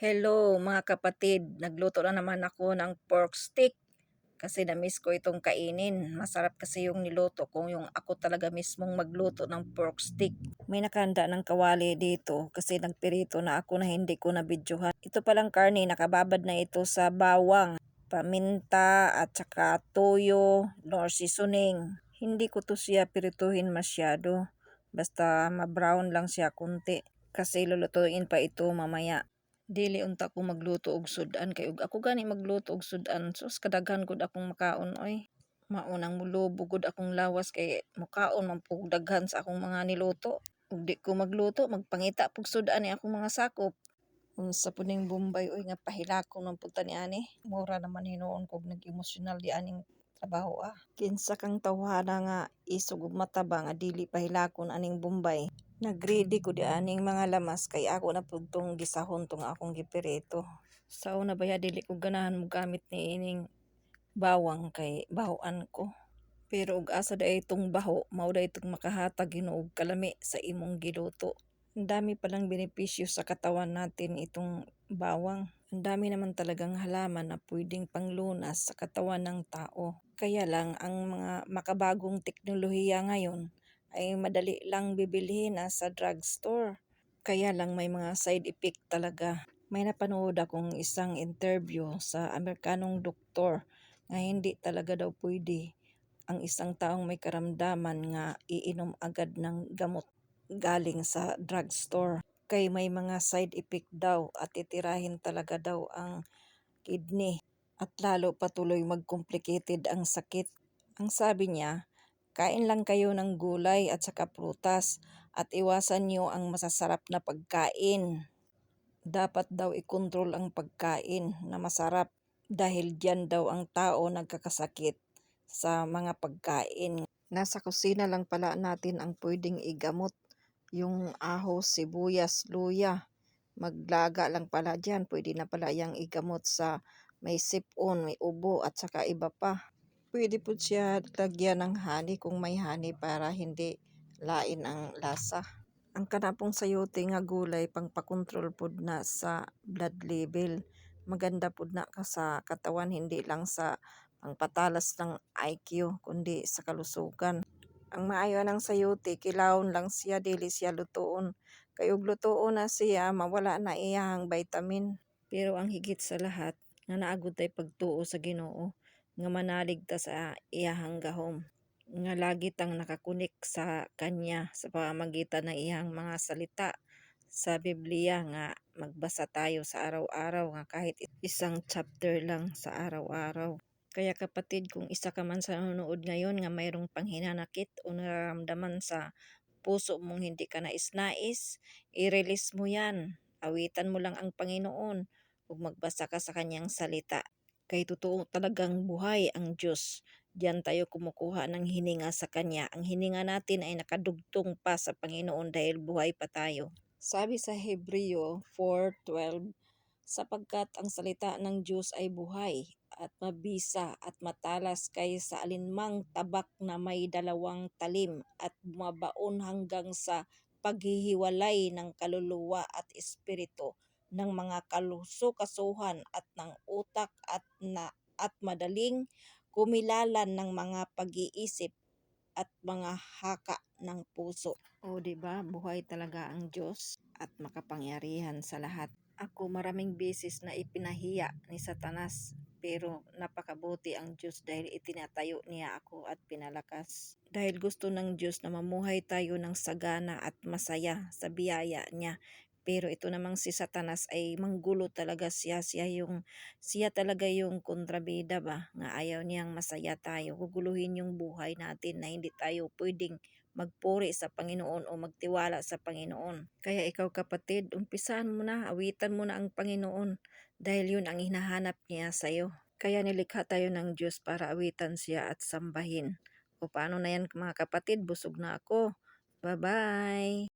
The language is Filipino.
Hello mga kapatid, nagluto na naman ako ng pork stick kasi na-miss ko itong kainin. Masarap kasi yung niluto ko, yung ako talaga mismong magluto ng pork stick. May nakahanda ng kawali dito kasi nagpirito na ako na hindi ko nabidyohan. Ito palang karne, nakababad na ito sa bawang, paminta at saka toyo, nor seasoning. Hindi ko to siya pirituhin masyado, basta ma-brown lang siya kunti kasi lulutuin pa ito mamaya. Dili unta ko magluto og sudan kay ug ako gani magluto og sudan sus kadaghan gud akong makaon oy. Maunang mulubog gud akong lawas kay mukaon man pug daghan sa akong mga niluto. Ug di ko magluto magpangita pug sudan ni akong mga sakop. Unsa pud ning Bombay oy nga pahilakon man pud ta niani. Mura naman hinuon kog nag-emosyonal di aning trabaho Kinsa kang tawhana nga isog ug mataba nga dili pahilakon aning Bombay. Nagready ko di aning mga lamas kay ako na pud tong gisahon tong akong gipirito. Sa una baya dili ko ganahan mo gamit ni ining bawang kay bahoan ko. Pero ug asa day itong baho, mao day itong makahatag hinuog kalami sa imong giluto. Ang dami palang benepisyo sa katawan natin itong bawang. Ang dami naman talagang halaman na pwedeng panglunas sa katawan ng tao. Kaya lang ang mga makabagong teknolohiya ngayon ay madali lang bibilhin sa drugstore. Kaya lang may mga side effect talaga. May napanood akong isang interview sa Amerikanong doktor na hindi talaga daw pwede ang isang taong may karamdaman nga iinom agad ng gamot galing sa drugstore. Kay may mga side effect daw at titirahin talaga daw ang kidney at lalo patuloy mag-complicated ang sakit. Ang sabi niya, kain lang kayo ng gulay at saka prutas at iwasan niyo ang masasarap na pagkain. Dapat daw ikontrol ang pagkain na masarap dahil diyan daw ang tao nagkakasakit sa mga pagkain. Nasa kusina lang pala natin ang pwedeng igamot. Yung ahos, sibuyas, luya. Maglaga lang pala diyan. Pwede na pala yang igamot sa may sipon, may ubo at saka iba pa. Pwede po siya lagyan ng honey kung may honey para hindi lain ang lasa. Ang kanapong sayote nga gulay pangpakontrol pod na sa blood level. Maganda pod na ka sa katawan hindi lang sa pangpatalas ng IQ kundi sa kalusugan. Ang maayo ng sayote kilawon lang siya dili siya lutoon. Kay ug lutoon na siya mawala na iyang vitamin. Pero ang higit sa lahat nga naagud tay pagtuo sa Ginoo nga manalig ta sa iyahang gahom nga lagi tang nakakunik sa kanya sa pamamagitan ng iyang mga salita sa Biblia nga magbasa tayo sa araw-araw nga kahit isang chapter lang sa araw-araw. Kaya kapatid, kung isa ka man sa nanonood ngayon nga mayroong panghinanakit o nararamdaman sa puso mong hindi ka nais-nais, i-release mo yan. Awitan mo lang ang Panginoon ug magbasa ka sa kanyang salita. Kay totoo talagang buhay ang Diyos. Diyan tayo kumukuha ng hininga sa Kanya. Ang hininga natin ay nakadugtong pa sa Panginoon dahil buhay pa tayo. Sabi sa Hebreo 4:12, sapagkat ang salita ng Diyos ay buhay at mabisa at matalas kaysa alinmang tabak na may dalawang talim at mabaon hanggang sa paghihiwalay ng kaluluwa at espiritu ng mga kaluso-kasuhan at ng utak at madaling kumilalan ng mga pag-iisip at mga haka ng puso. O di ba buhay talaga ang Diyos at makapangyarihan sa lahat. Ako maraming beses na ipinahiya ni Satanas pero napakabuti ang Diyos dahil itinatayo niya ako at pinalakas. Dahil gusto ng Diyos na mamuhay tayo ng sagana at masaya sa biyaya niya. Pero ito namang si Satanas ay manggulo talaga siya. Siya talaga yung kontrabida ba nga ayaw niyang masaya tayo. Guguluhin yung buhay natin na hindi tayo pwedeng magpuri sa Panginoon o magtiwala sa Panginoon. Kaya ikaw kapatid, umpisahan mo na, awitan mo na ang Panginoon dahil yun ang hinahanap niya sa iyo. Kaya nilikha tayo ng Diyos para awitan siya at sambahin. O paano na yan mga kapatid, busog na ako. Bye-bye!